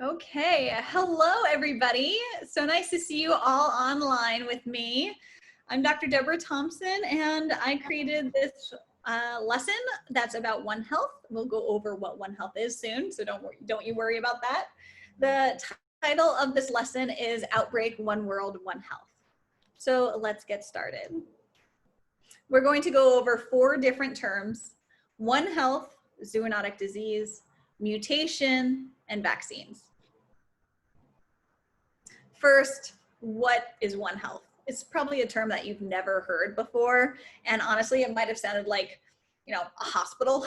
Okay, hello everybody. So nice to see you all online with me. I'm Dr. Deborah Thompson and I created this lesson that's about One Health. We'll go over what One Health is soon, so don't you worry about that. The title of this lesson is Outbreak, One World, One Health. So let's get started. We're going to go over 4 different terms: One Health, zoonotic disease, mutation, and vaccines. First, what is One Health? It's probably a term that you've never heard before. And honestly, it might have sounded like, a hospital,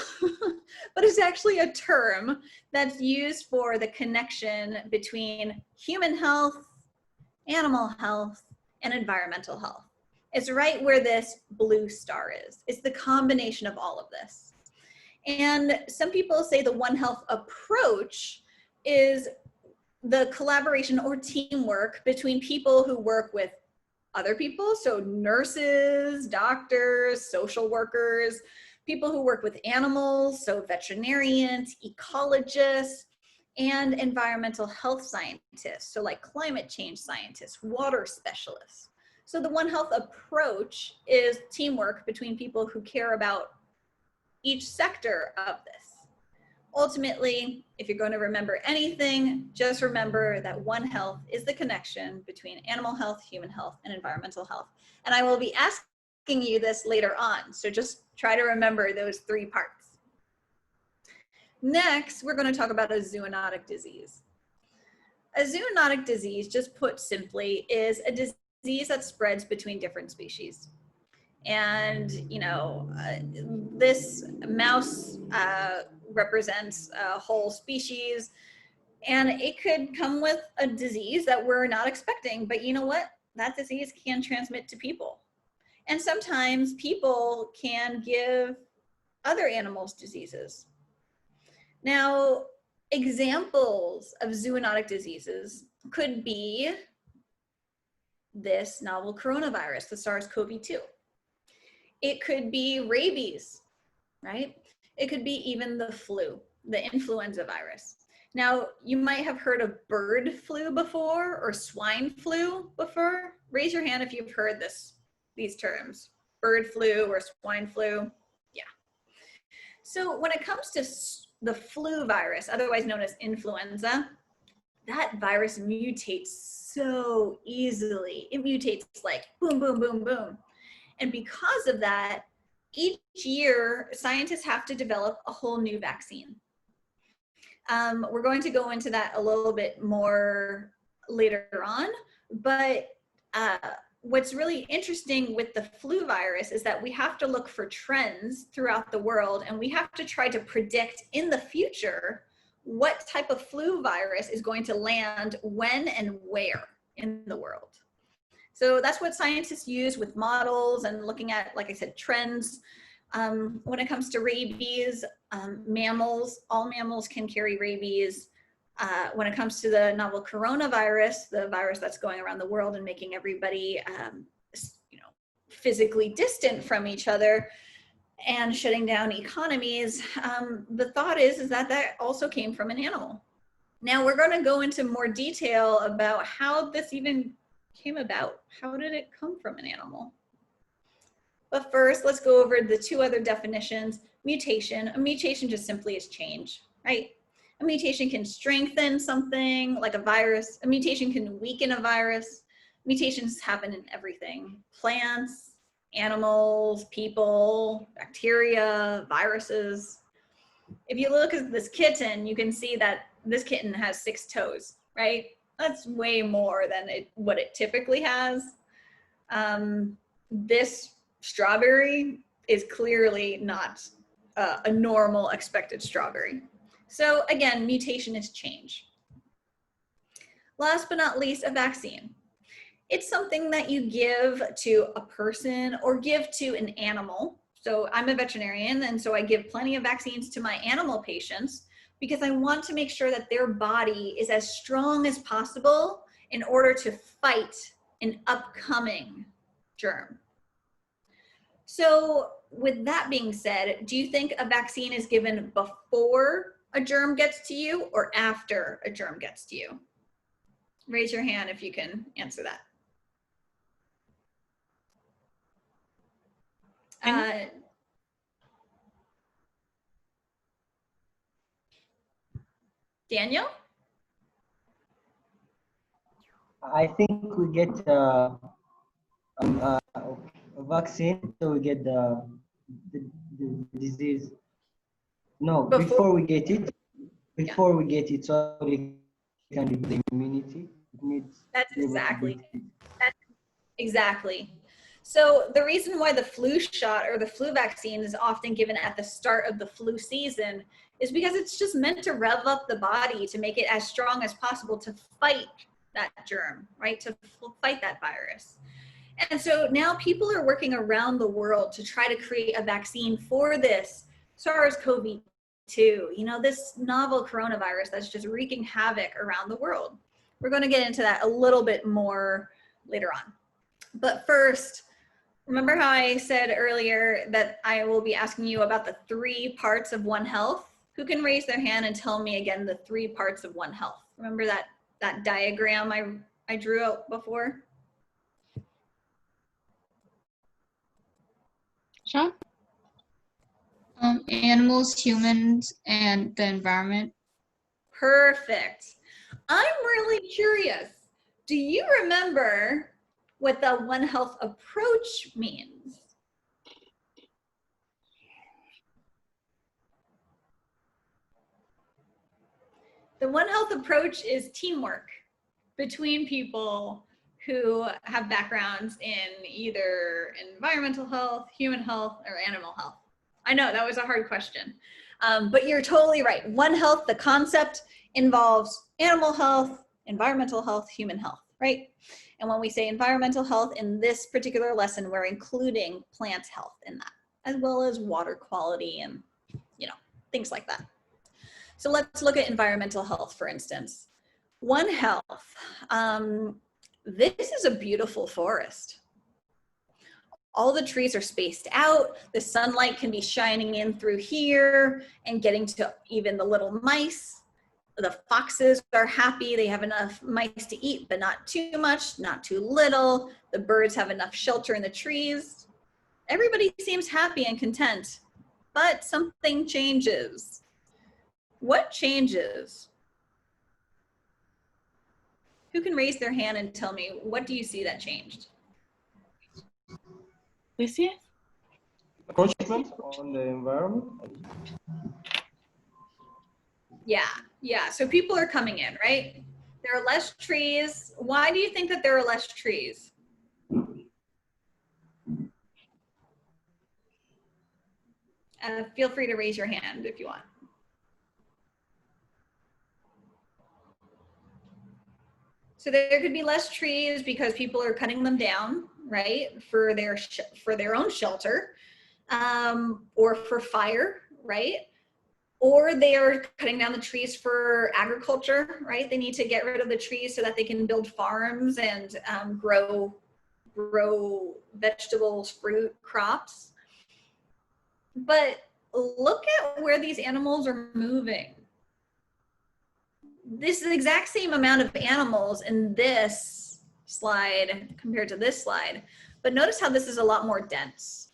but it's actually a term that's used for the connection between human health, animal health, and environmental health. It's right where this blue star is. It's the combination of all of this. And some people say the One Health approach is the collaboration or teamwork between people who work with other people, so nurses, doctors, social workers, people who work with animals, so veterinarians, ecologists, and environmental health scientists, so like climate change scientists, water specialists. So the One Health approach is teamwork between people who care about each sector of this. Ultimately, if you're going to remember anything, just remember that One Health is the connection between animal health, human health, and environmental health. And I will be asking you this later on, so just try to remember those 3 parts. Next, we're going to talk about a zoonotic disease. A zoonotic disease, just put simply, is a disease that spreads between different species. And, this mouse represents a whole species, and it could come with a disease that we're not expecting, but you know what? That disease can transmit to people. And sometimes people can give other animals diseases. Now, examples of zoonotic diseases could be this novel coronavirus, the SARS-CoV-2. It could be rabies, right? It could be even the flu, the influenza virus. Now, you might have heard of bird flu before or swine flu before. Raise your hand if you've heard these terms, bird flu or swine flu. Yeah. So when it comes to the flu virus, otherwise known as influenza, that virus mutates so easily. It mutates like boom, boom, boom, boom. And because of that, each year, scientists have to develop a whole new vaccine. We're going to go into that a little bit more later on, but what's really interesting with the flu virus is that we have to look for trends throughout the world, and we have to try to predict in the future what type of flu virus is going to land when and where in the world. So that's what scientists use with models and looking at, like I said, trends. When it comes to rabies, mammals, all mammals can carry rabies. When it comes to the novel coronavirus, the virus that's going around the world and making everybody, physically distant from each other and shutting down economies, the thought is that also came from an animal. Now we're going to go into more detail about how this even came about. How did it come from an animal? But first, let's go over the 2 other definitions. Mutation. A mutation just simply is change, right? A mutation can strengthen something like a virus. A mutation can weaken a virus. Mutations happen in everything: plants, animals, people, bacteria, viruses. If you look at this kitten, you can see that this kitten has 6 toes, right? That's way more than what it typically has. This strawberry is clearly not a normal expected strawberry. So again, mutation is change. Last but not least, a vaccine. It's something that you give to a person or give to an animal. So I'm a veterinarian, and so I give plenty of vaccines to my animal patients because I want to make sure that their body is as strong as possible in order to fight an upcoming germ. So with that being said, do you think a vaccine is given before a germ gets to you or after a germ gets to you? Raise your hand if you can answer that. Daniel? I think we get a vaccine, so we get the disease. No, before we get it, so we can get the immunity. It needs. That's exactly. So the reason why the flu shot or the flu vaccine is often given at the start of the flu season is because it's just meant to rev up the body to make it as strong as possible to fight that germ, right? To fight that virus. And so now people are working around the world to try to create a vaccine for this SARS-CoV-2, you know, this novel coronavirus that's just wreaking havoc around the world. We're going to get into that a little bit more later on. But first, remember how I said earlier that I will be asking you about the 3 parts of One Health? Who can raise their hand and tell me again the 3 parts of One Health? Remember that diagram I drew out before? Sean? Animals, humans, and the environment. Perfect. I'm really curious. Do you remember what the One Health approach means? The One Health approach is teamwork between people who have backgrounds in either environmental health, human health, or animal health. I know that was a hard question, but you're totally right. One Health, the concept involves animal health, environmental health, human health, right? And when we say environmental health in this particular lesson, we're including plant health in that, as well as water quality and, you know, things like that. So let's look at environmental health, for instance. One Health, this is a beautiful forest. All the trees are spaced out. The sunlight can be shining in through here and getting to even the little mice. The foxes are happy. They have enough mice to eat, but not too much, not too little. The birds have enough shelter in the trees. Everybody seems happy and content, but something changes. What changes? Who can raise their hand and tell me, what do you see that changed? Lucia? Encroachment on the environment. Yeah, so people are coming in, right? There are less trees. Why do you think that there are less trees? Feel free to raise your hand if you want. So there could be less trees because people are cutting them down, right, for their own shelter, or for fire, right? Or they are cutting down the trees for agriculture, right? They need to get rid of the trees so that they can build farms and grow vegetables, fruit, crops. But look at where these animals are moving. This is the exact same amount of animals in this slide compared to this slide, but notice how this is a lot more dense.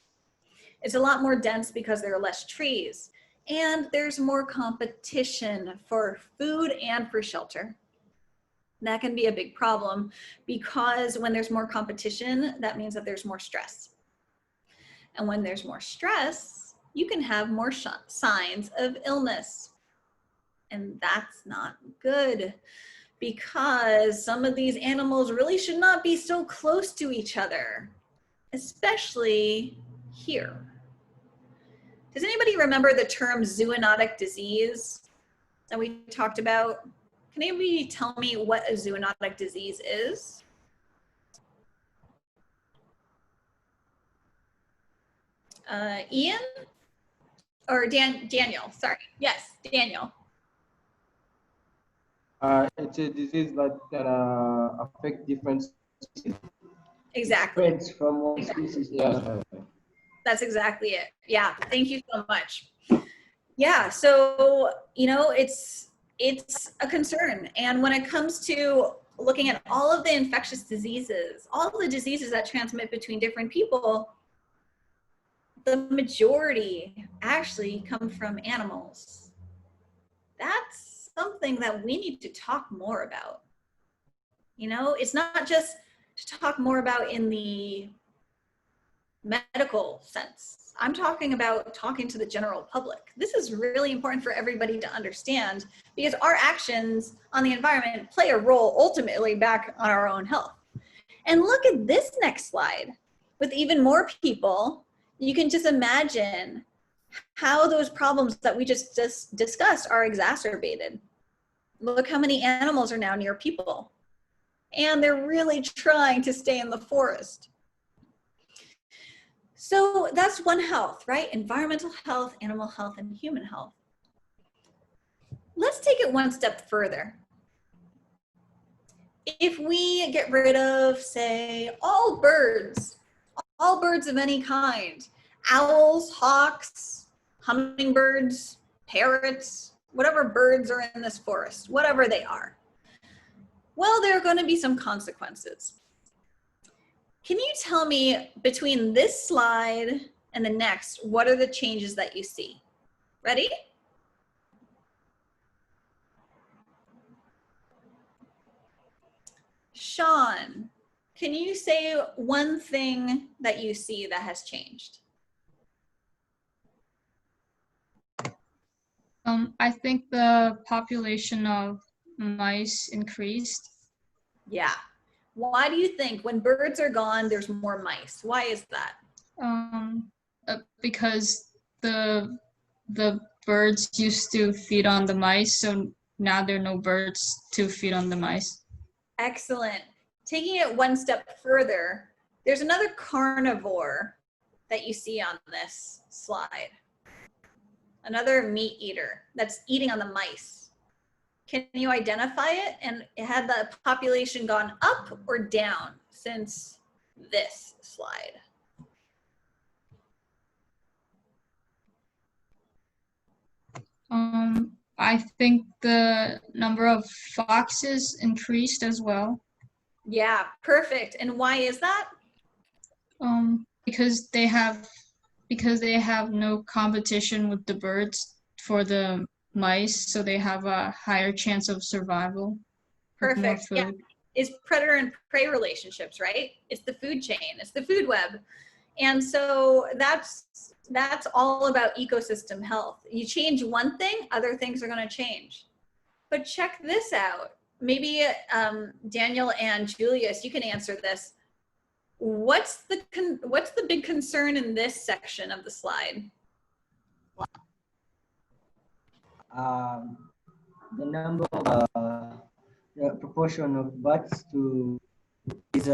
It's a lot more dense because there are less trees and there's more competition for food and for shelter. That can be a big problem because when there's more competition, that means that there's more stress. And when there's more stress, you can have more signs of illness. And that's not good because some of these animals really should not be so close to each other, especially here. Does anybody remember the term zoonotic disease that we talked about? Can anybody tell me what a zoonotic disease is? Ian? Or Daniel, sorry. Yes, Daniel. It's a disease that can affect different species. Exactly. It spreads from one species. Yeah. That's exactly it. Yeah, thank you so much. Yeah, so it's a concern. And when it comes to looking at all of the infectious diseases, all of the diseases that transmit between different people, the majority actually come from animals. That's something that we need to talk more about. It's not just to talk more about in the medical sense. I'm talking about talking to the general public. This is really important for everybody to understand because our actions on the environment play a role ultimately back on our own health. And look at this next slide. With even more people, you can just imagine how those problems that we just discussed are exacerbated. Look how many animals are now near people. And they're really trying to stay in the forest. So that's one health, right? Environmental health, animal health, and human health. Let's take it one step further. If we get rid of, say, all birds of any kind, owls, hawks, hummingbirds, parrots, whatever birds are in this forest, whatever they are, well, there are going to be some consequences. Can you tell me between this slide and the next, what are the changes that you see? Ready? Sean, can you say one thing that you see that has changed? I think the population of mice increased. Yeah. Why do you think when birds are gone, there's more mice? Why is that? Because the birds used to feed on the mice, so now there are no birds to feed on the mice. Excellent. Taking it one step further, there's another carnivore that you see on this slide. Another meat eater that's eating on the mice. Can you identify it? And had the population gone up or down since this slide? I think the number of foxes increased as well. Yeah, perfect. And why is that? Because they have no competition with the birds for the mice, so they have a higher chance of survival. Perfect. Yeah, it's predator and prey relationships, right? It's the food chain, it's the food web. And so that's all about ecosystem health. You change one thing, other things are going to change. But check this out. Maybe Daniel and Julius, you can answer this. What's the big concern in this section of the slide? The number of the proportion of bats to is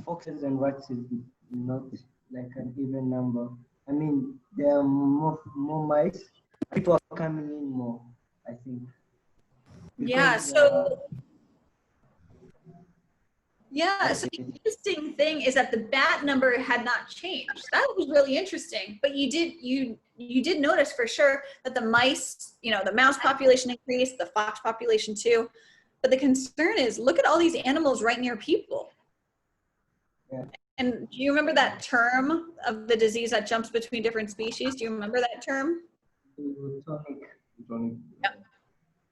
foxes and rats is not like an even number. I mean, there are more mice. People are coming in more, I think. Because, yeah. So the interesting thing is that the bat number had not changed. That was really interesting. But you did notice for sure that the mice, the mouse population increased, the fox population too. But the concern is, look at all these animals right near people. Yeah. And do you remember that term of the disease that jumps between different species? Do you remember that term? Zoonotic.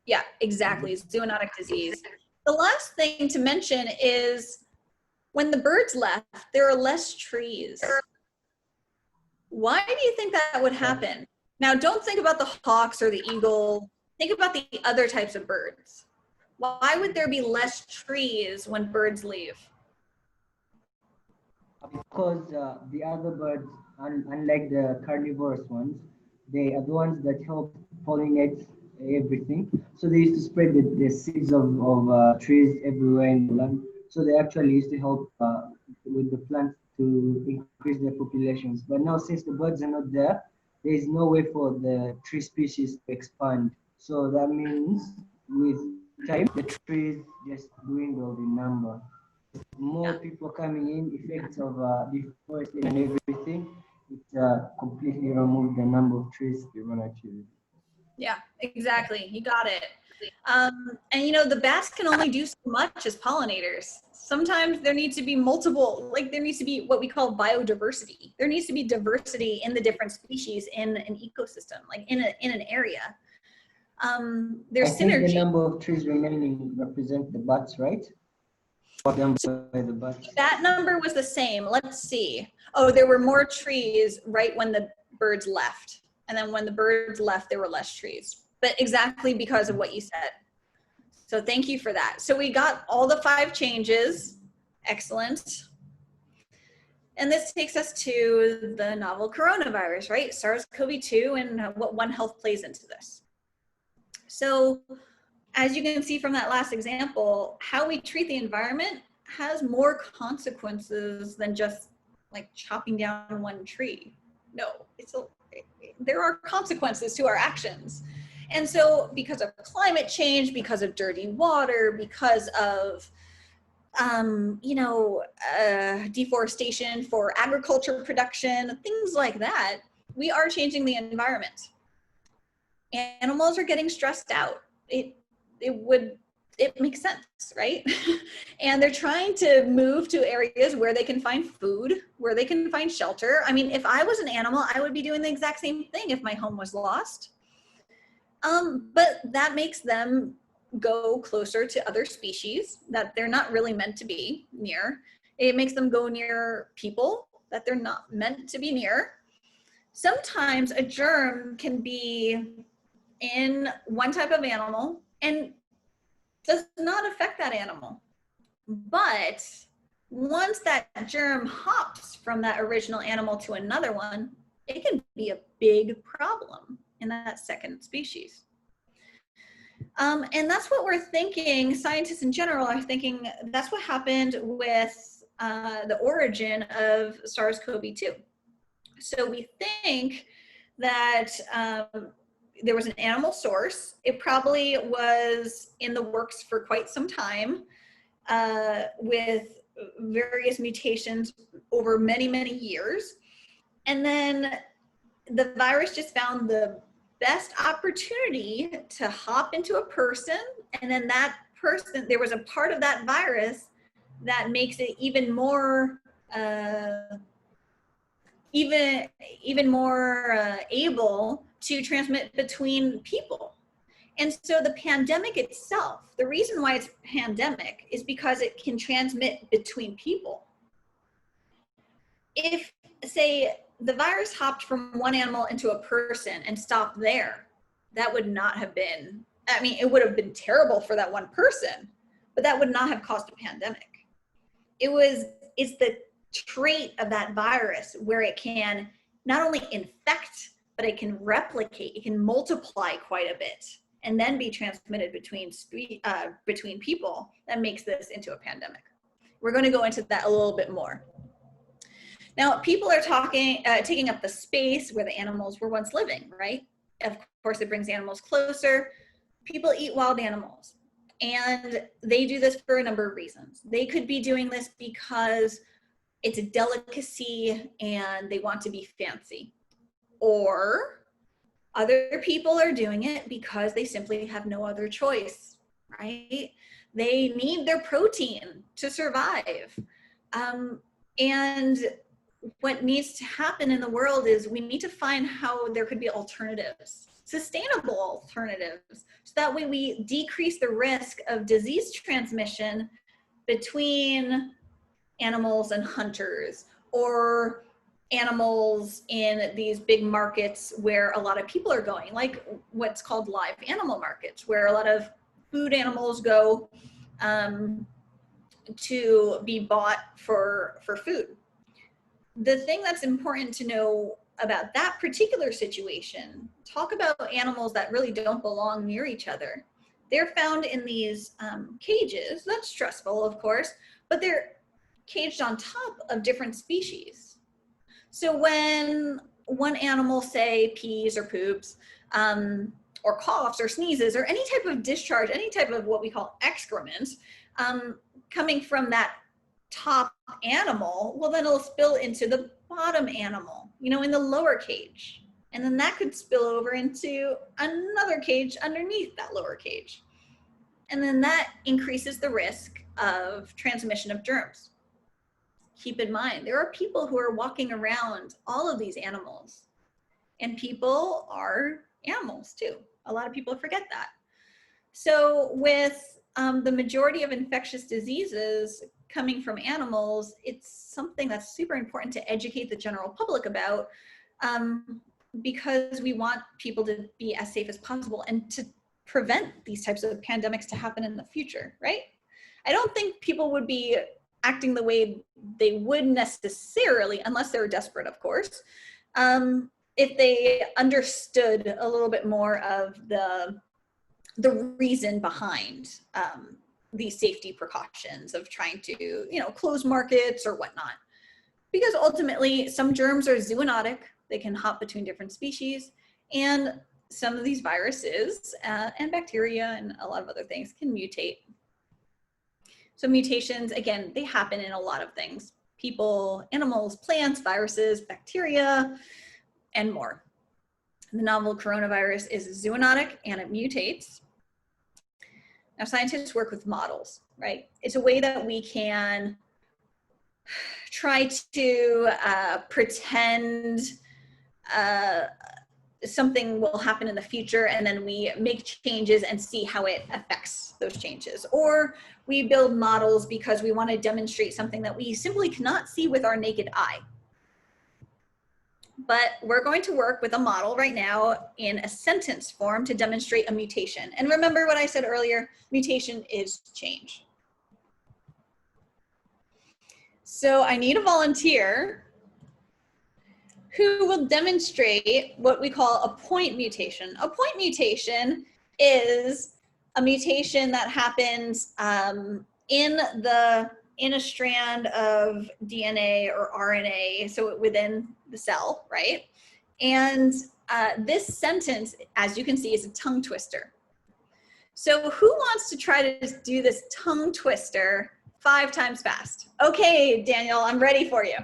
Yeah, exactly. Zoonotic disease. The last thing to mention is when the birds left, there are less trees. Why do you think that would happen? Now, don't think about the hawks or the eagle. Think about the other types of birds. Why would there be less trees when birds leave? Because the other birds, unlike the carnivorous ones, they are the ones that help pollinate everything. So they used to spread the seeds of trees everywhere in the land. So they actually used to help with the plants to increase their populations. But now, since the birds are not there, there is no way for the tree species to expand. So that means with time, the trees just dwindled in number. More people coming in, effects of deforestation and everything, it completely removed the number of trees. Yeah, exactly. You got it. And you know, the bats can only do so much as pollinators. Sometimes there needs to be multiple, like there needs to be what we call biodiversity. There needs to be diversity in the different species in an ecosystem, like in an area. There's I think synergy. the number of trees remaining represent the bats, right? By the bats. That number was the same. Let's see. Oh, there were more trees right when the birds left. And then when the birds left, there were less trees. But exactly because of what you said. So thank you for that. So we got all the 5 changes. Excellent. And this takes us to the novel coronavirus, right? SARS-CoV-2 and what One Health plays into this. So as you can see from that last example, how we treat the environment has more consequences than just like chopping down one tree. No, there are consequences to our actions. And so because of climate change, because of dirty water, because of deforestation for agriculture production, things like that, we are changing the environment. Animals are getting stressed out. It makes sense, right? And they're trying to move to areas where they can find food, where they can find shelter. I mean, if I was an animal, I would be doing the exact same thing if my home was lost. But that makes them go closer to other species that they're not really meant to be near. It makes them go near people that they're not meant to be near. Sometimes a germ can be in one type of animal and does not affect that animal. But once that germ hops from that original animal to another one, it can be a big problem in that second species. And that's what we're thinking, scientists in general are thinking, that's what happened with the origin of SARS-CoV-2. So we think that there was an animal source. It probably was in the works for quite some time with various mutations over many, many years. And then the virus just found the best opportunity to hop into a person, and then that person, there was a part of that virus that makes it even more able to transmit between people. And so the pandemic itself, the reason why it's pandemic is because it can transmit between people. If, say, the virus hopped from one animal into a person and stopped there, that would not have been, I mean, it would have been terrible for that one person, but that would not have caused a pandemic. It's the trait of that virus where it can not only infect, but it can replicate, it can multiply quite a bit and then be transmitted between people that makes this into a pandemic. We're going to go into that a little bit more. Now, people are taking up the space where the animals were once living, right? Of course, it brings animals closer. People eat wild animals, and they do this for a number of reasons. They could be doing this because it's a delicacy and they want to be fancy. Or other people are doing it because they simply have no other choice, right? They need their protein to survive. And what needs to happen in the world is we need to find how there could be alternatives, sustainable alternatives, so that way we decrease the risk of disease transmission between animals and hunters, or animals in these big markets where a lot of people are going, like what's called live animal markets, where a lot of food animals go to be bought for food. The thing that's important to know about that particular situation, talk about animals that really don't belong near each other. They're found in these cages. That's stressful, of course, but they're caged on top of different species. So when one animal, say, pees or poops, or coughs or sneezes, or any type of discharge, any type of what we call excrement, coming from that top animal, well, then it'll spill into the bottom animal, in the lower cage. And then that could spill over into another cage underneath that lower cage. And then that increases the risk of transmission of germs. Keep in mind, there are people who are walking around all of these animals, and people are animals too. A lot of people forget that. So with the majority of infectious diseases coming from animals, it's something that's super important to educate the general public about, because we want people to be as safe as possible and to prevent these types of pandemics to happen in the future, right? I don't think people would be acting the way they would necessarily, unless they were desperate, of course, if they understood a little bit more of the reason behind these safety precautions of trying to, you know, close markets or whatnot. Because ultimately, some germs are zoonotic. They can hop between different species, and some of these viruses and bacteria and a lot of other things can mutate. So mutations, again, they happen in a lot of things: people, animals, plants, viruses, bacteria, and more. The novel coronavirus is zoonotic and it mutates. Now, scientists work with models, right? It's a way that we can try to pretend something will happen in the future, and then we make changes and see how it affects those changes. Or we build models because we want to demonstrate something that we simply cannot see with our naked eye. But we're going to work with a model right now in a sentence form to demonstrate a mutation. And remember what I said earlier, mutation is change. So I need a volunteer who will demonstrate what we call a point mutation. A point mutation is a mutation that happens in a strand of DNA or RNA, so within the cell, right? And this sentence, as you can see, is a tongue twister. So who wants to try to do this tongue twister 5 times fast? Okay, Daniel, I'm ready for you.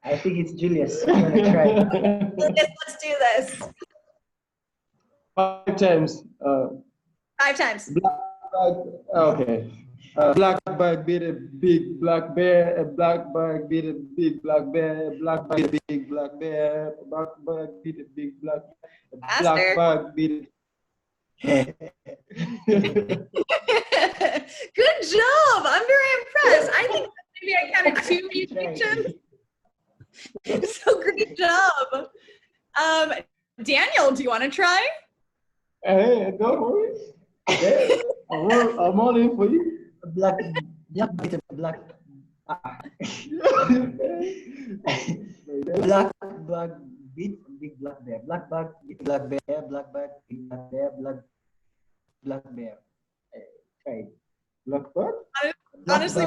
I think it's Julius. I'm gonna try. Julius, let's do this. 5 times. 5 times. Okay. Black bag beat a big black bear. A black bag beat a big black bear. A black bag beat a big black bear. A black bag beat a big black bear. A black bag beat a... Good job. I'm very impressed. I think maybe I counted 2 mutations. So great job. Daniel, do you want to try? Hey, go for it. Yeah, I'm all in for you. Black bit of black. Black bag beat big black bear. Black bag beat black bear. Black bag beat black bear. Black bear. Try. Black bag? Honestly,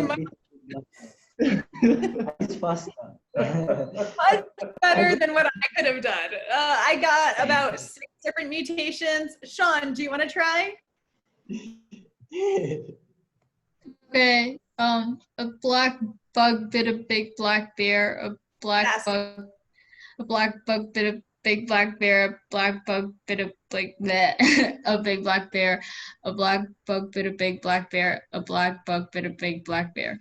it's faster. much better than what I could have done. I got about 6 different mutations. Sean, do you want to try? Okay. A black bug bit a big black bear. A black bug bit a big black bear. A black bug bit a a big black bear. A black bug bit a big black bear. A black bug bit a big black bear.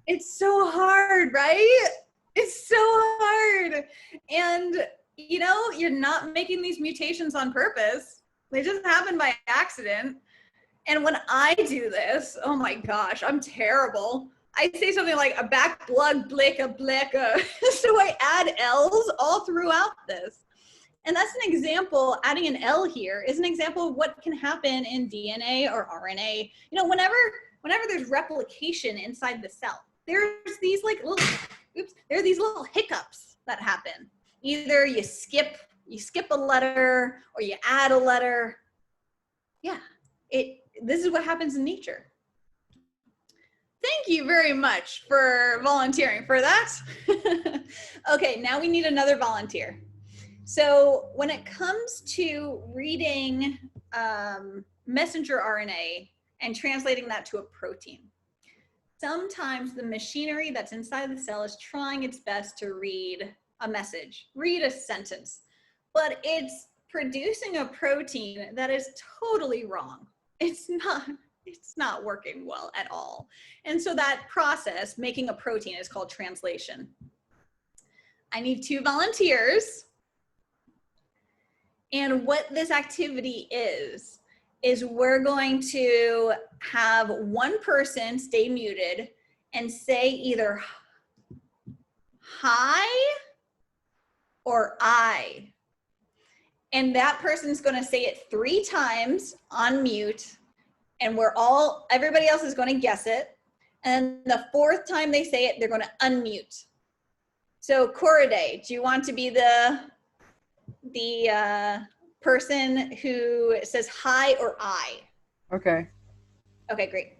It's so hard, right? It's so hard. And, you know, you're not making these mutations on purpose. They just happen by accident. And when I do this, oh my gosh, I'm terrible. I say something like a back blood blicka blicka. So I add L's all throughout this. And that's an example, adding an L here is an example of what can happen in DNA or RNA. You know, whenever there's replication inside the cell, there's these like little, there are these little hiccups that happen. Either you skip a letter or you add a letter. Yeah, this is what happens in nature. Thank you very much for volunteering for that. Okay, now we need another volunteer. So when it comes to reading messenger RNA and translating that to a protein, sometimes the machinery that's inside the cell is trying its best to read a message, read a sentence, but it's producing a protein that is totally wrong. It's not working well at all. And so that process, making a protein, is called translation. I need 2 volunteers. And what this activity is we're going to have one person stay muted and say either hi or I. And that person's going to say it 3 times on mute, and everybody else is going to guess it. And the 4th time they say it, they're going to unmute. So Corriday, do you want to be the person who says hi or I? Okay. Okay, great.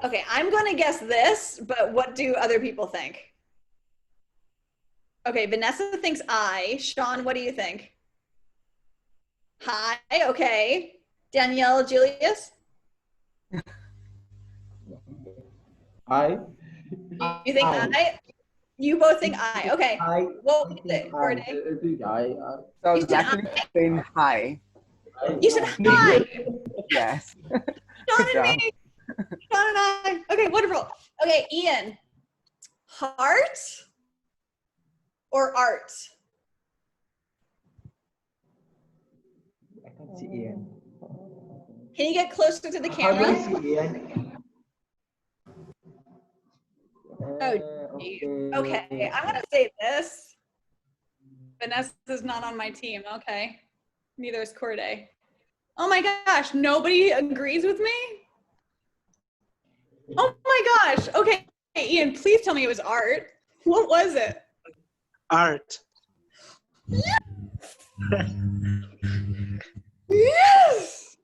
Okay, I'm going to guess this, but what do other people think? Okay, Vanessa thinks I. Sean, what do you think? Hi, okay. Danielle, Julius? I. You think I? You both think I. Okay. What was it, I Corday? think I. So You it's said actually saying hi. You said hi. Yes. Sean Good job. and me. Sean and I. Okay, wonderful. Okay, Ian. Heart or art? I can't see Ian. Can you get closer to the How do I camera? see Ian? Okay, I'm gonna say this. Vanessa's not on my team. Okay, neither is Corday. Oh my gosh, nobody agrees with me? Oh my gosh. Okay, Ian, please tell me it was art. What was it? Art. Yes!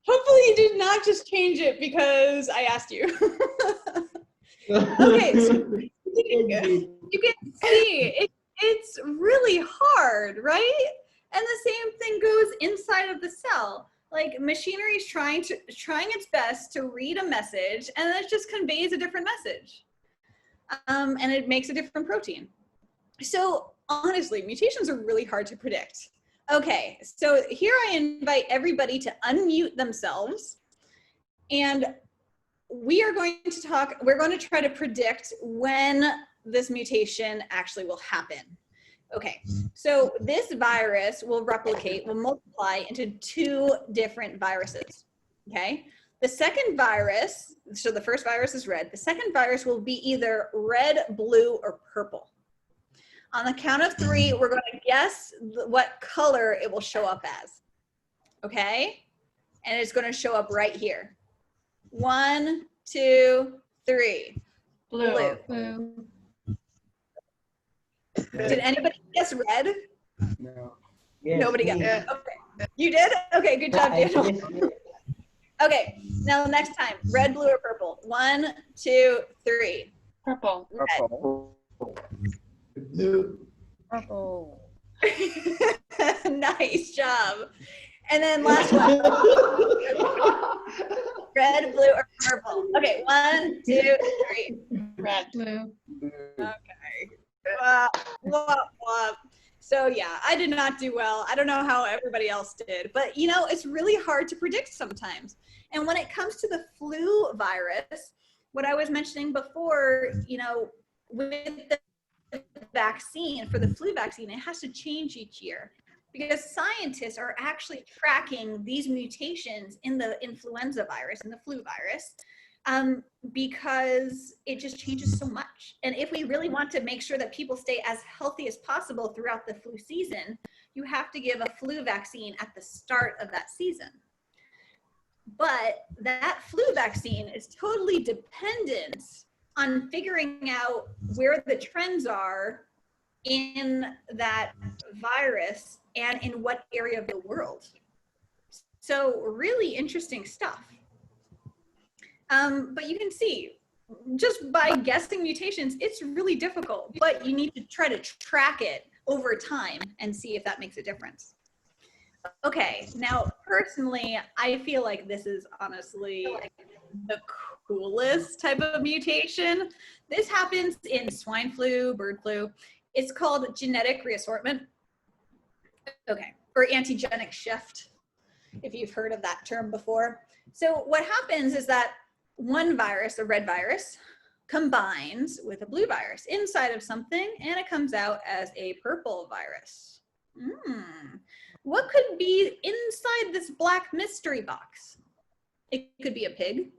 Hopefully you did not just change it because I asked you. Okay, so you can see it's really hard, right? And the same thing goes inside of the cell. Like machinery is trying its best to read a message, and it just conveys a different message. And it makes a different protein. So honestly, mutations are really hard to predict. Okay, so here I invite everybody to unmute themselves, and we're going to try to predict when this mutation actually will happen. Okay, so this virus will multiply into 2 different viruses, okay? The second virus, so the first virus is red, the second virus will be either red, blue, or purple. On the count of 3, we're going to guess what color it will show up as, okay? And it's going to show up right here. 1, 2, 3. Blue. Did anybody guess red? No. Yes, Nobody got me. it. Okay. You did? Okay, good job, Daniel. Okay, now next time, red, blue, or purple. 1, 2, 3. Purple. Red. Purple. Blue. Purple. Nice job. And then last one. Red, blue, or purple. Okay, 1, 2, 3. Red. Blue. Okay. Wop, wop. So yeah, I did not do well. I don't know how everybody else did, but you know, it's really hard to predict sometimes. And when it comes to the flu virus, what I was mentioning before, you know, with the vaccine, for the flu vaccine, it has to change each year because scientists are actually tracking these mutations in the influenza virus and the flu virus because it just changes so much. And if we really want to make sure that people stay as healthy as possible throughout the flu season, you have to give a flu vaccine at the start of that season. But that flu vaccine is totally dependent on figuring out where the trends are in that virus and in what area of the world. So really interesting stuff. But you can see, just by guessing mutations, it's really difficult, but you need to try to track it over time and see if that makes a difference. Okay, now personally, I feel like this is honestly the coolest type of mutation. This happens in swine flu, bird flu. It's called genetic reassortment. Okay, or antigenic shift, if you've heard of that term before. So what happens is that one virus, a red virus, combines with a blue virus inside of something, and it comes out as a purple virus. What could be inside this black mystery box? It could be a pig,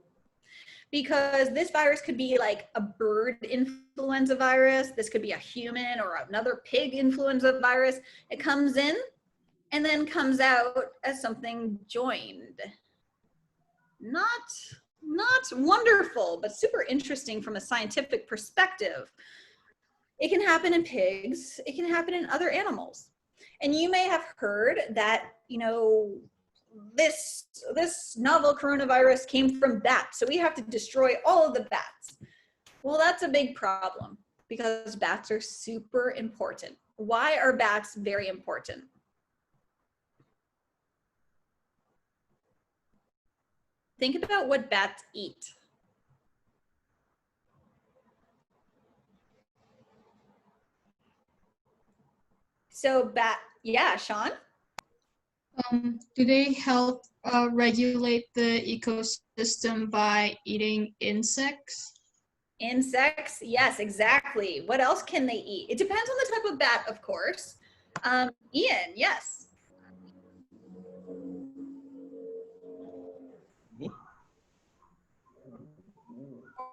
because this virus could be like a bird influenza virus. This could be a human or another pig influenza virus. It comes in and then comes out as something joined. Not wonderful, but super interesting from a scientific perspective. It can happen in pigs. It can happen in other animals. And you may have heard that, you know, this novel coronavirus came from bats, so we have to destroy all of the bats. Well, that's a big problem because bats are super important. Why are bats very important? Think about what bats eat. So yeah, Sean? Do they help regulate the ecosystem by eating insects? Insects, yes, exactly. What else can they eat? It depends on the type of bat, of course. Ian, yes.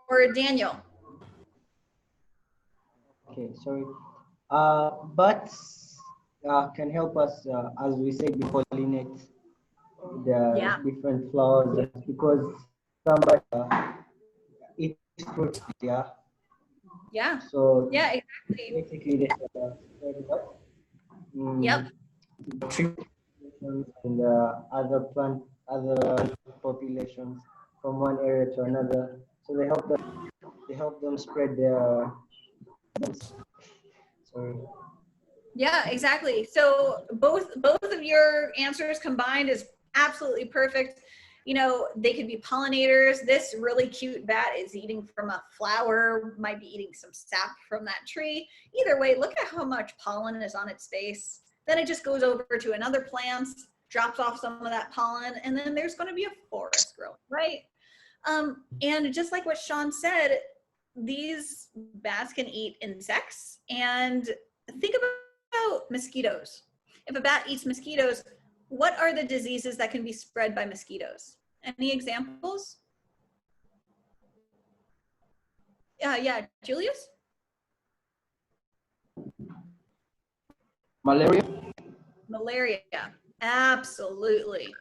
Or Daniel. Okay, sorry. Bats can help us, as we said, pollinate the different flowers, because somebody eats fruit, yeah. Yeah. So yeah, exactly. basically, they spread what? Yep. Tree and other populations from one area to another. So they help them spread their. Sorry. Yeah, exactly. So both of your answers combined is absolutely perfect. You know, they could be pollinators. This really cute bat is eating from a flower, might be eating some sap from that tree. Either way, look at how much pollen is on its face. Then it just goes over to another plant, drops off some of that pollen, and then there's going to be a forest growing, right? And just like what Sean said, these bats can eat insects. And think about mosquitoes. If a bat eats mosquitoes, what are the diseases that can be spread by mosquitoes? Any examples? Yeah, Julius? Malaria. Malaria, absolutely,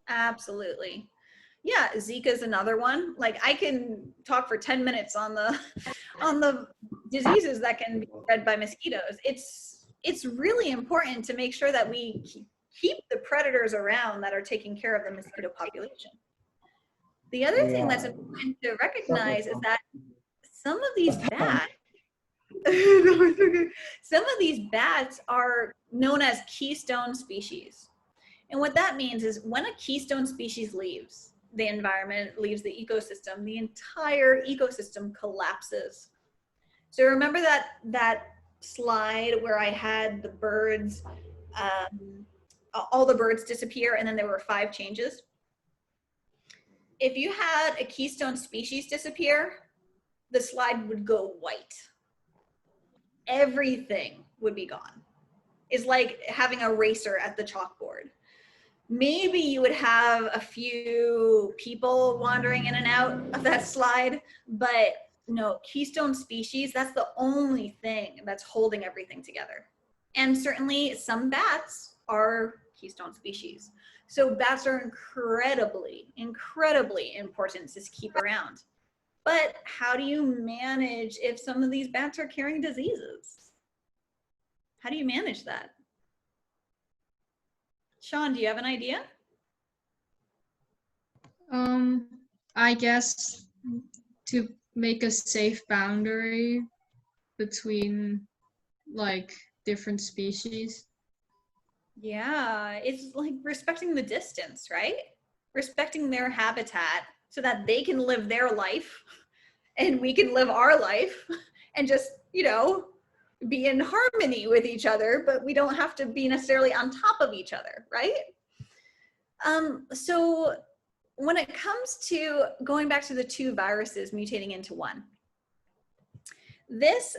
absolutely. Yeah, Zika is another one. Like I can talk for 10 minutes on the diseases that can be spread by mosquitoes. It's really important to make sure that we keep the predators around that are taking care of the mosquito population. The other thing that's important to recognize is that some of these bats, some of these bats are known as keystone species. And what that means is when a keystone species leaves the environment, leaves the ecosystem, the entire ecosystem collapses. So remember that slide where I had the birds, all the birds disappear, and then there were 5 changes? If you had a keystone species disappear, the slide would go white. Everything would be gone. It's like having a eraser at the chalkboard. Maybe you would have a few people wandering in and out of that slide, but no, keystone species, that's the only thing that's holding everything together. And certainly some bats are keystone species. So bats are incredibly, incredibly important to keep around. But how do you manage if some of these bats are carrying diseases? How do you manage that? Sean, do you have an idea? I guess to make a safe boundary between like different species. Yeah, it's like respecting the distance, right? Respecting their habitat so that they can live their life and we can live our life and just, you know, be in harmony with each other, but we don't have to be necessarily on top of each other, right? So when it comes to going back to the two viruses mutating into one, this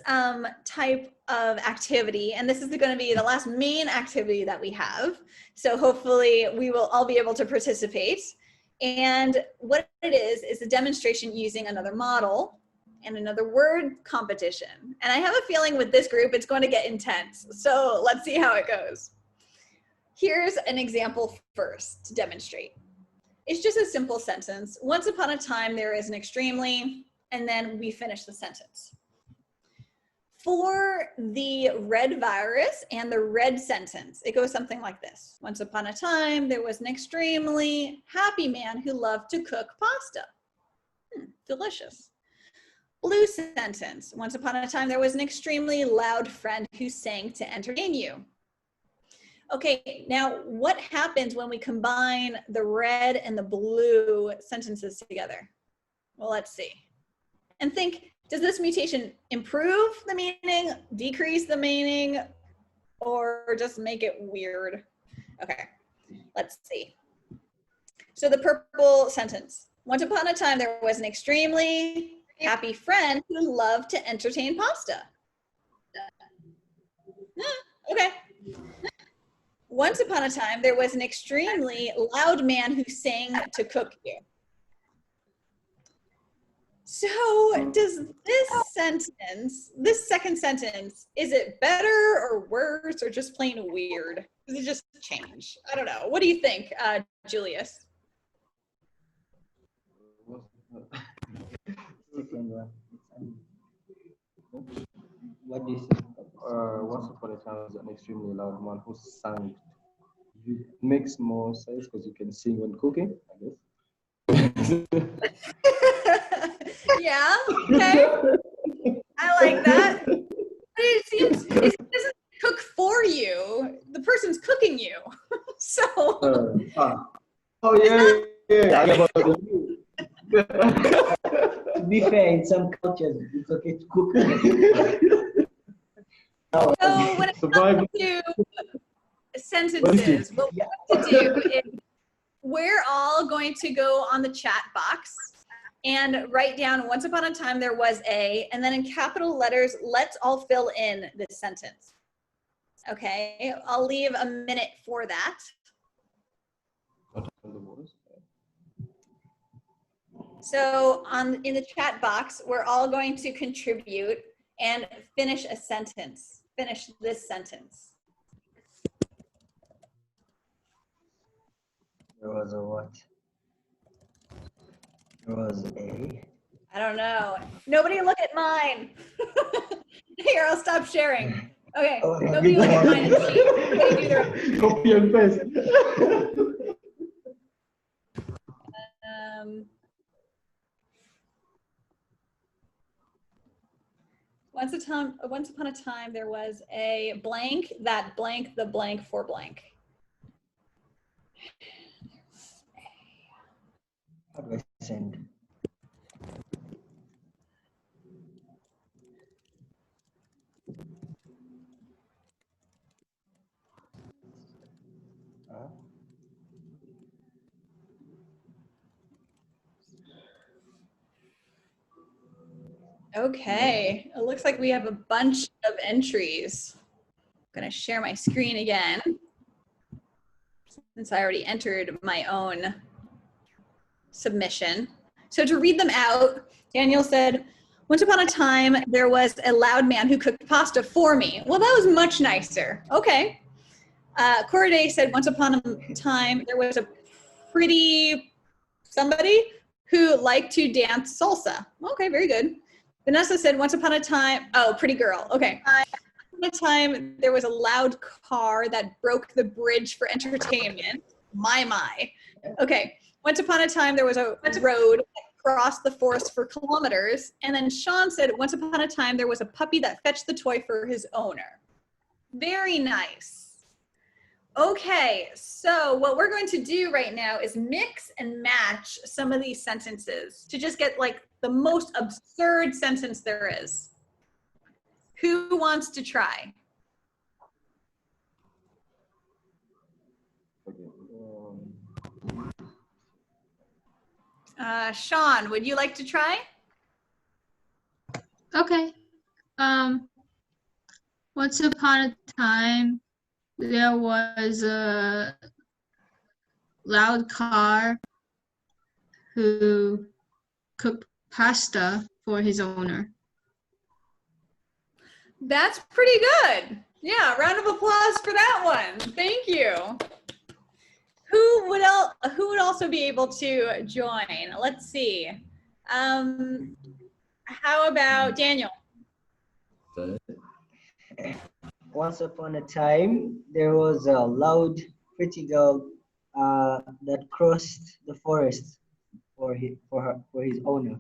type of activity, and this is going to be the last main activity that we have, so hopefully we will all be able to participate. And what it is a demonstration using another model and another word competition. And I have a feeling with this group, it's going to get intense. So let's see how it goes. Here's an example first to demonstrate. It's just a simple sentence. Once upon a time, there is an extremely, and then we finish the sentence. For the red virus and the red sentence, it goes something like this. Once upon a time, there was an extremely happy man who loved to cook pasta. Delicious. Blue sentence. Once upon a time, there was an extremely loud friend who sang to entertain you. Okay, now what happens when we combine the red and the blue sentences together? Well, let's see. And think, does this mutation improve the meaning, decrease the meaning, or just make it weird? Okay, let's see. So the purple sentence. Once upon a time, there was an extremely happy friend who loved to entertain pasta. Okay. Once upon a time, there was an extremely loud man who sang to cook you. So does this sentence, this second sentence, is it better or worse or just plain weird? Does it just change? I don't know. What do you think, Julius? Second one. What do you say? Once upon a time, was an extremely loud man who sang. It makes more sense because you can sing when cooking, I guess. Yeah, okay. I like that. But it doesn't cook for you. The person's cooking you. So. Oh, yeah. I know about you. To be fair, in some cultures, it's okay to cook. So when it comes to sentences, what we have to do is we're all going to go on the chat box and write down once upon a time there was a, and then in capital letters, let's all fill in this sentence. Okay, I'll leave a minute for that. So in the chat box, we're all going to contribute and finish a sentence. Finish this sentence. There was a what? There was a. I don't know. Nobody look at mine. Here, I'll stop sharing. Okay, Oh, nobody look at mine and see. Nobody do their own. Copy and paste. Once upon a time, there was a blank that blank the blank for blank. How do I send? Okay, it looks like we have a bunch of entries. I'm gonna share my screen again since I already entered my own submission. So to read them out, Daniel said, once upon a time, there was a loud man who cooked pasta for me. Well, that was much nicer. Okay. Corday said, once upon a time, there was a pretty somebody who liked to dance salsa. Okay, very good. Vanessa said, once upon a time, oh, pretty girl. Okay. Once upon a time, there was a loud car that broke the bridge for entertainment. My. Okay. Once upon a time, there was a road that crossed the forest for kilometers. And then Sean said, once upon a time, there was a puppy that fetched the toy for his owner. Very nice. Okay, so what we're going to do right now is mix and match some of these sentences to just get like the most absurd sentence there is. Who wants to try? Sean, would you like to try? Okay. Once upon a time, there was a loud car who cooked pasta for his owner. That's pretty good. Yeah, round of applause for that one. Thank you. Who would also be able to join? Let's see. How about Daniel? Once upon a time, there was a loud, pretty girl that crossed the forest for his owner.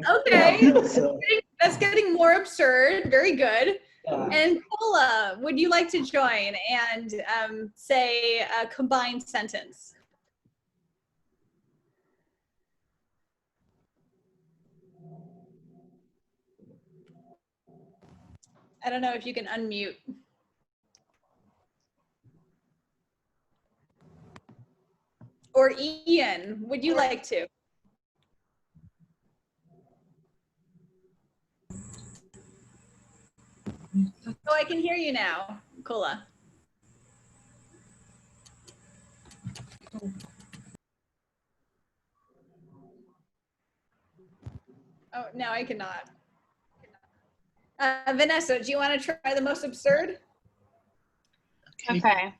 Okay, So, that's getting more absurd. Very good. yeah. And Paula, would you like to join and say a combined sentence? I don't know if you can unmute. Or Ian, would you like to? Oh, I can hear you now, Kula. Oh, no, I cannot. Vanessa, do you want to try the most absurd? Okay.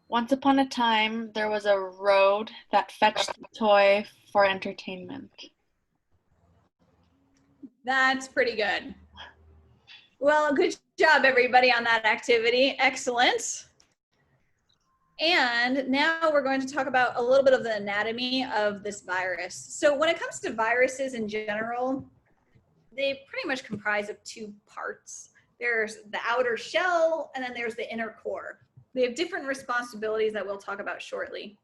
Once upon a time, there was a road that fetched the toy for entertainment. That's pretty good. Well, good job, everybody, on that activity. Excellent. And now we're going to talk about a little bit of the anatomy of this virus. So when it comes to viruses in general, they pretty much comprise of two parts. There's the outer shell, and then there's the inner core. They have different responsibilities that we'll talk about shortly.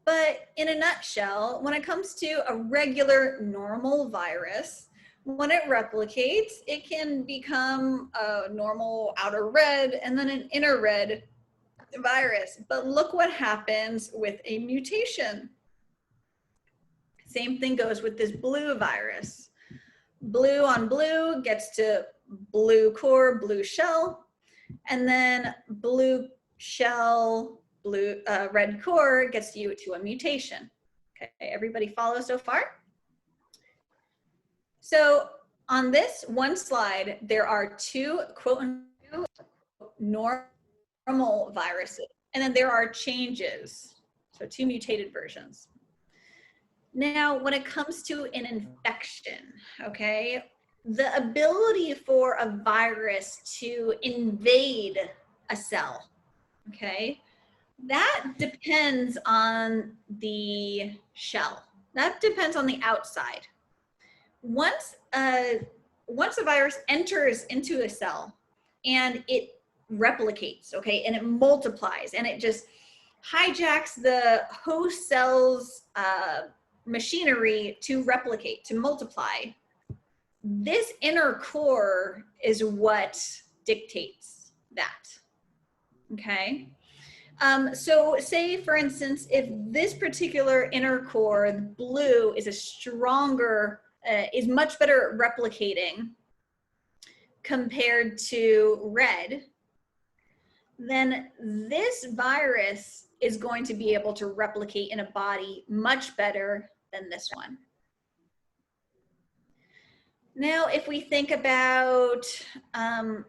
But in a nutshell, when it comes to a regular normal virus, when it replicates, it can become a normal outer red and then an inner red virus. But look what happens with a mutation. Same thing goes with this blue virus. Blue on blue gets to blue core, blue shell, and then blue shell, blue red core gets you to a mutation. Okay, everybody follow so far? So on this one slide, there are two quote unquote normal viruses, and then there are changes. So two mutated versions. Now, when it comes to an infection, okay, the ability for a virus to invade a cell, okay, that depends on the shell. That depends on the outside. Once a virus enters into a cell and it replicates, okay, and it multiplies and it just hijacks the host cell's machinery to replicate, to multiply, this inner core is what dictates that, okay? So say, for instance, if this particular inner core, the blue, is a stronger, is much better at replicating compared to red, then this virus is going to be able to replicate in a body much better than this one. Now, if we think about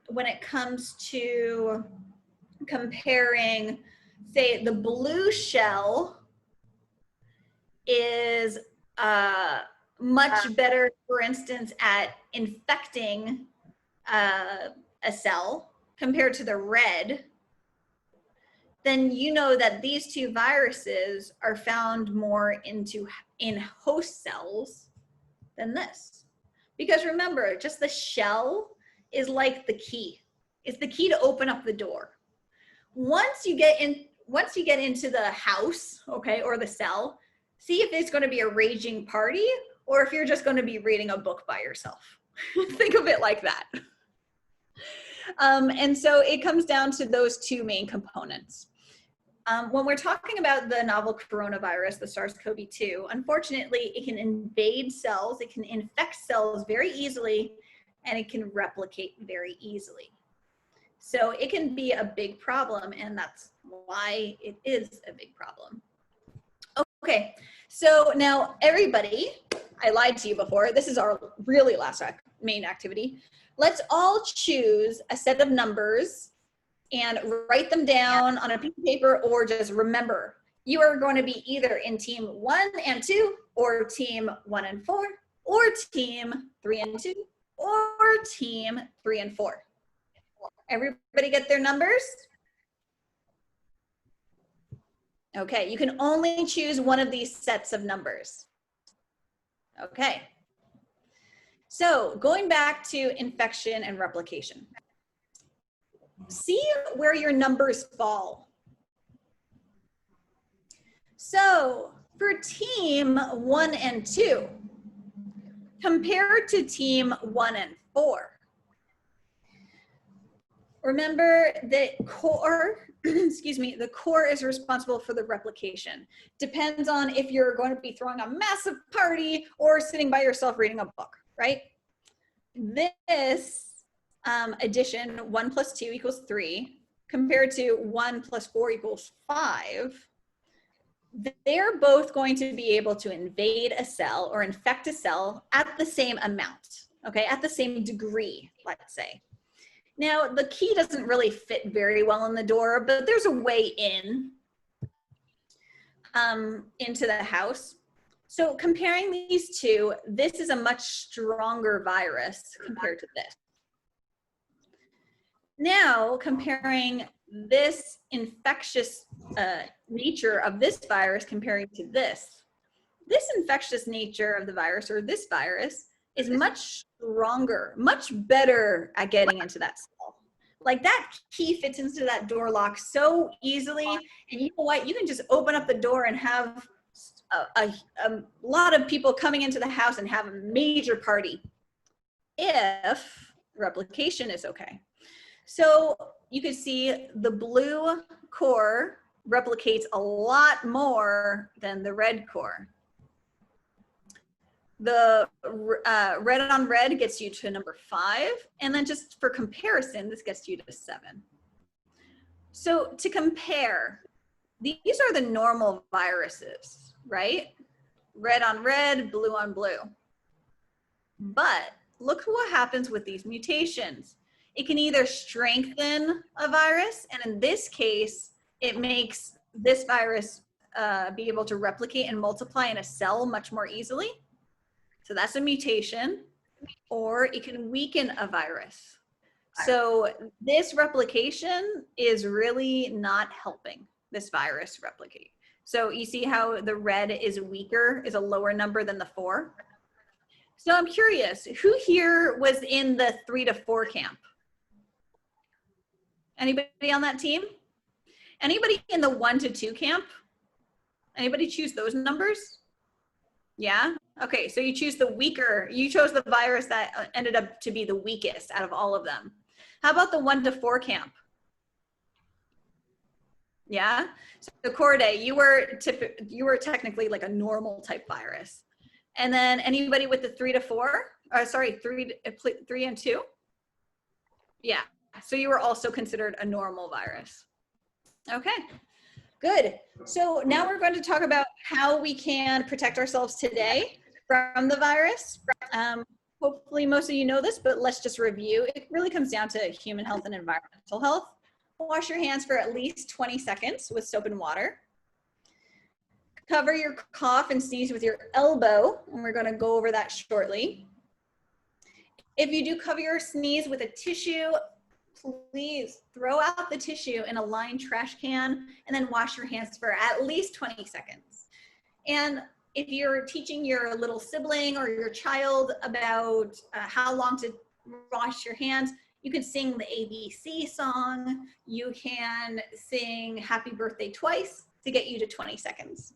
when it comes to comparing, say, the blue shell is much better, for instance, at infecting a cell compared to the red, then you know that these two viruses are found more in host cells than this. Because remember, just the shell is like the key. It's the key to open up the door. Once you get into the house, okay, or the cell, see if it's going to be a raging party or if you're just going to be reading a book by yourself. Think of it like that. And so it comes down to those two main components. When we're talking about the novel coronavirus, the SARS-CoV-2, unfortunately, it can invade cells, it can infect cells very easily, and it can replicate very easily. So it can be a big problem, and that's why it is a big problem. Okay, so now everybody, I lied to you before, this is our really last main activity. Let's all choose a set of numbers and write them down on a piece of paper, or just remember, you are going to be either in team 1 and 2, or team 1 and 4, or team 3 and 2, or team 3 and 4. Everybody get their numbers? Okay, you can only choose one of these sets of numbers. Okay. So going back to infection and replication. See where your numbers fall. So for team 1 and 2, compared to team 1 and 4, remember the core, excuse me, the core is responsible for the replication. Depends on if you're going to be throwing a massive party or sitting by yourself reading a book, right? This addition, 1 plus 2 equals 3, compared to 1 plus 4 equals 5, they're both going to be able to invade a cell or infect a cell at the same amount, okay, at the same degree, let's say. Now, the key doesn't really fit very well in the door, but there's a way in into the house. So comparing these two, this is a much stronger virus compared to this. Now, comparing this infectious nature of this virus comparing to this infectious nature of the virus, or this virus, is much stronger, much better at getting into that cell. Like that key fits into that door lock so easily, and you know what? You can just open up the door and have a lot of people coming into the house and have a major party if replication is okay. So you can see the blue core replicates a lot more than the red core. The red on red gets you to number 5, and then just for comparison, this gets you to 7. So to compare, these are the normal viruses, right? Red on red, blue on blue. But look what happens with these mutations. It can either strengthen a virus, and in this case, it makes this virus be able to replicate and multiply in a cell much more easily. So that's a mutation, or it can weaken a virus. So this replication is really not helping this virus replicate. So you see how the red is weaker, is a lower number than the 4. So I'm curious, who here was in the 3 to 4 camp? Anybody on that team? Anybody in the 1 to 2 camp? Anybody choose those numbers? Yeah? Okay, so you choose the weaker, you chose the virus that ended up to be the weakest out of all of them. How about the 1 to 4 camp? Yeah? So Corday, you were technically like a normal type virus. And then anybody with the 3 to 4, or sorry, 3 and 2? Yeah, so you were also considered a normal virus. Okay. Good. So now we're going to talk about how we can protect ourselves today from the virus. Hopefully most of you know this, but let's just review. It really comes down to human health and environmental health. Wash your hands for at least 20 seconds with soap and water. Cover your cough and sneeze with your elbow, and we're going to go over that shortly. If you do cover your sneeze with a tissue, please throw out the tissue in a lined trash can and then wash your hands for at least 20 seconds. And if you're teaching your little sibling or your child about how long to wash your hands, you can sing the ABC song. You can sing Happy Birthday twice to get you to 20 seconds.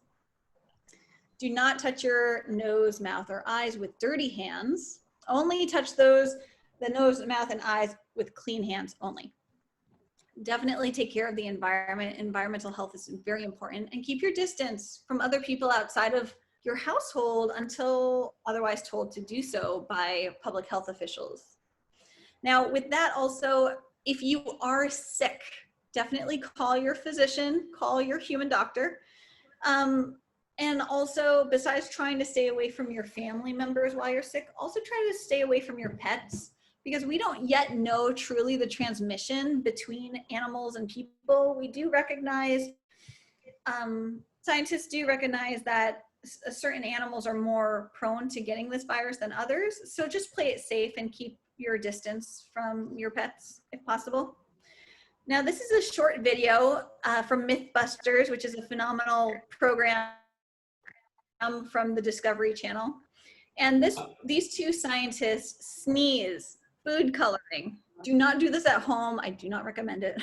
Do not touch your nose, mouth, or eyes with dirty hands. Only touch the nose, mouth, and eyes with clean hands only. Definitely take care of the environment. Environmental health is very important, and keep your distance from other people outside of your household until otherwise told to do so by public health officials. Now, with that also, if you are sick, definitely call your physician, call your human doctor. And also, besides trying to stay away from your family members while you're sick, also try to stay away from your pets, because we don't yet know truly the transmission between animals and people. We do recognize, scientists do recognize that certain animals are more prone to getting this virus than others. So just play it safe and keep your distance from your pets if possible. Now, this is a short video from Mythbusters, which is a phenomenal program from the Discovery Channel. And these two scientists sneeze food coloring. Do not do this at home. I do not recommend it.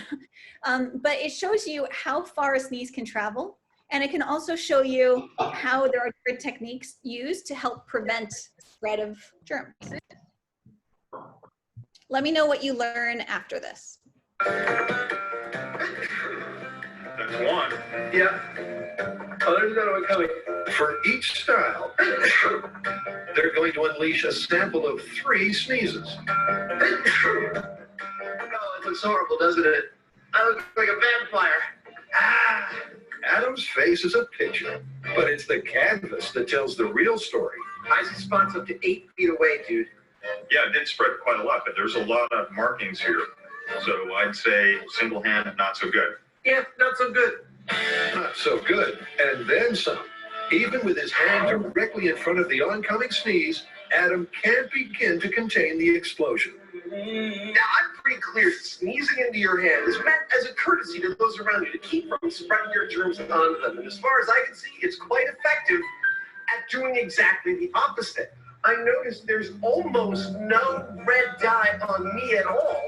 But it shows you how far a sneeze can travel. And it can also show you how there are different techniques used to help prevent spread of germs. Let me know what you learn after this. That's one. Yeah. Oh, there's another one coming. For each style, they're going to unleash a sample of 3 sneezes. Oh, it looks horrible, doesn't it? I look like a vampire. Ah. Adam's face is a picture, but it's the canvas that tells the real story. I see spots up to 8 feet away, dude. Yeah, it did spread quite a lot, but there's a lot of markings here. So I'd say single hand, not so good. Yeah, not so good. Not so good, and then some. Even with his hand directly in front of the oncoming sneeze, Adam can't begin to contain the explosion. Now, I'm pretty clear sneezing into your hand is meant as a courtesy to those around you to keep from spreading your germs onto them. And as far as I can see, it's quite effective at doing exactly the opposite. I noticed there's almost no red dye on me at all,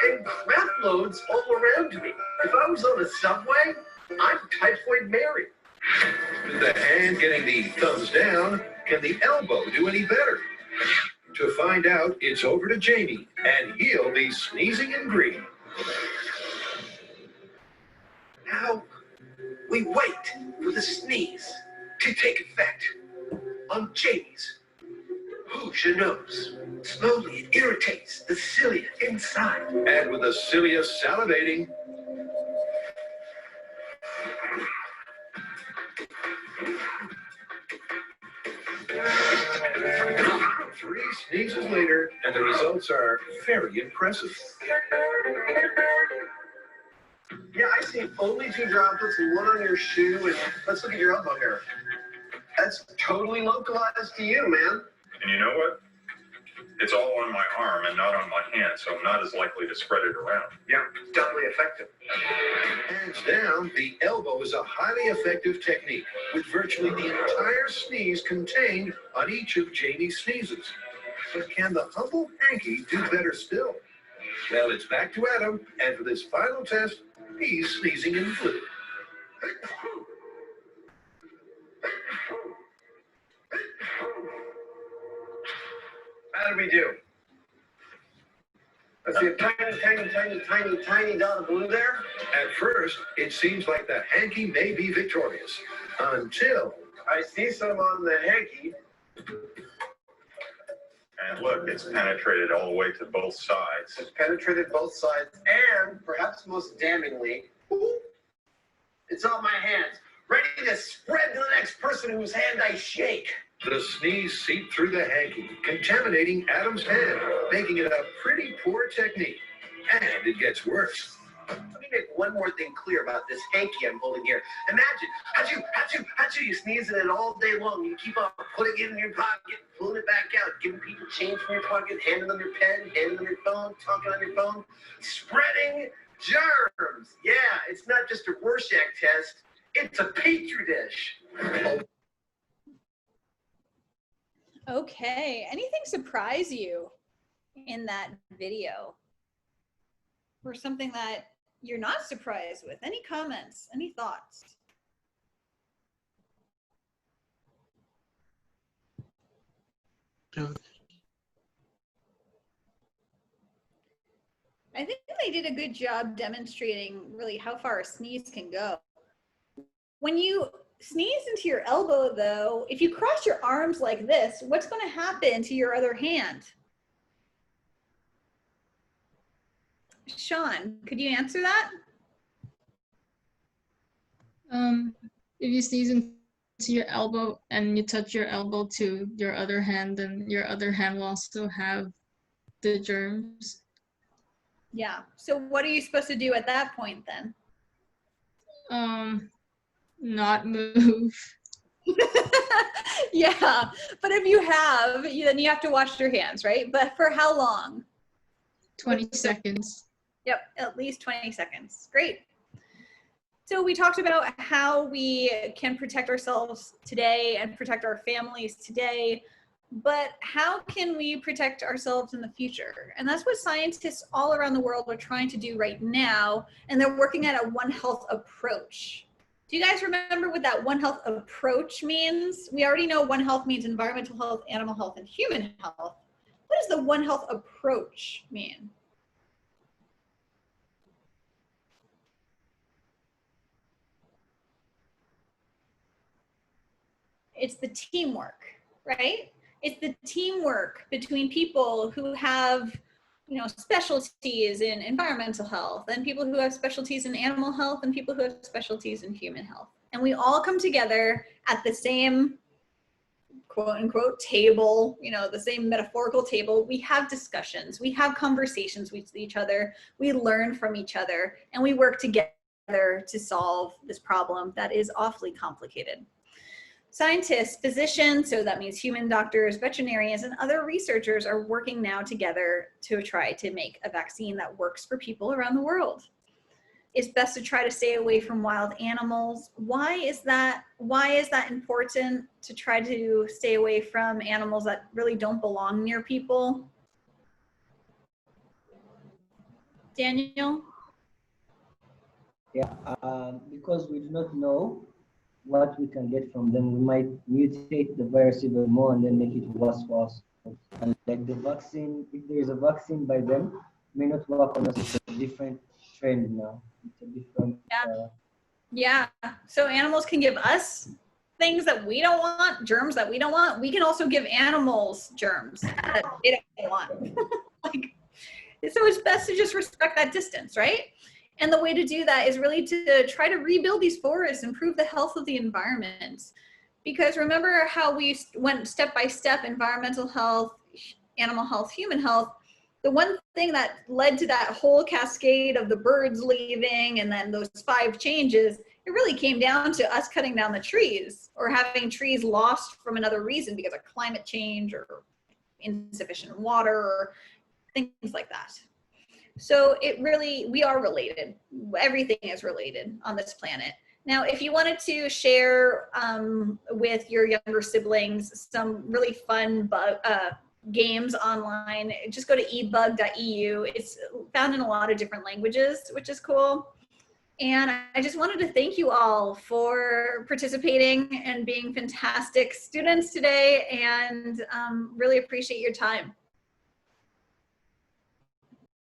and crap loads all around me. If I was on a subway, I'm Typhoid Mary. With the hand getting the thumbs down, can the elbow do any better? To find out, it's over to Jamie, and he'll be sneezing in green. Now, we wait for the sneeze to take effect on Jamie's Who's nose. Slowly, it irritates the cilia inside. And with the cilia salivating, three sneezes later, and the results are very impressive. Yeah, I see only 2 droplets and 1 on your shoe, and let's look at your elbow here. That's totally localized to you, man. And you know what? It's all on my arm and not on my hand, so I'm not as likely to spread it around. Yeah, doubly effective. Hands down, the elbow is a highly effective technique, with virtually the entire sneeze contained on each of Jamie's sneezes. But can the humble hanky do better still? Well, it's back to Adam, and for this final test, he's sneezing in flu. How did we do? I see a tiny dot of blue there. At first, it seems like the hanky may be victorious, until I see some on the hanky. And look, it's penetrated all the way to both sides. It's penetrated both sides, and perhaps most damningly, it's on my hands, ready to spread to the next person whose hand I shake. The sneeze seeped through the hanky, contaminating Adam's hand, making it a pretty poor technique. And it gets worse. Let me make one more thing clear about this hanky I'm holding here. Imagine, achoo, you sneeze in it all day long. You keep on putting it in your pocket, pulling it back out, giving people change from your pocket, handing them your pen, handing them your phone, talking on your phone, spreading germs. Yeah, it's not just a Rorschach test, it's a petri dish. Okay, anything surprise you in that video? Or something that you're not surprised with? Any comments, any thoughts? I think they did a good job demonstrating really how far a sneeze can go. When you sneeze into your elbow, though, if you cross your arms like this, what's going to happen to your other hand? Sean, could you answer that? If you sneeze into your elbow and you touch your elbow to your other hand, then your other hand will also have the germs. Yeah. So what are you supposed to do at that point then? Not move. Yeah, but if you have, then you have to wash your hands, right? But for how long? 20 seconds. Yep, at least 20 seconds. Great. So we talked about how we can protect ourselves today and protect our families today, but how can we protect ourselves in the future? And that's what scientists all around the world are trying to do right now, and they're working at a One Health approach. Do you guys remember what that One Health approach means? We already know One Health means environmental health, animal health, and human health. What does the One Health approach mean? It's the teamwork, right? It's the teamwork between people who have, specialties in environmental health and people who have specialties in animal health and people who have specialties in human health. And we all come together at the same quote unquote table, the same metaphorical table. We have discussions, we have conversations with each other, we learn from each other, and we work together to solve this problem that is awfully complicated. Scientists, physicians, so that means human doctors, veterinarians, and other researchers are working now together to try to make a vaccine that works for people around the world. It's best to try to stay away from wild animals. Why is that important, to try to stay away from animals that really don't belong near people? Daniel? Yeah, because we do not know what we can get from them. We might mutate the virus even more and then make it worse for us. And like the vaccine, if there is a vaccine by them, may not work on us. It's a different trend now. It's a different. Yeah. So animals can give us things that we don't want, germs that we don't want. We can also give animals germs that they don't want. So it's best to just respect that distance, right? And the way to do that is really to try to rebuild these forests, improve the health of the environment. Because remember how we went step by step, environmental health, animal health, human health. The one thing that led to that whole cascade of the birds leaving and then those 5 changes, it really came down to us cutting down the trees or having trees lost from another reason because of climate change or insufficient water or things like that. So we are related. Everything is related on this planet. Now, if you wanted to share with your younger siblings some really fun games online, just go to ebug.eu. It's found in a lot of different languages, which is cool. And I just wanted to thank you all for participating and being fantastic students today, and really appreciate your time.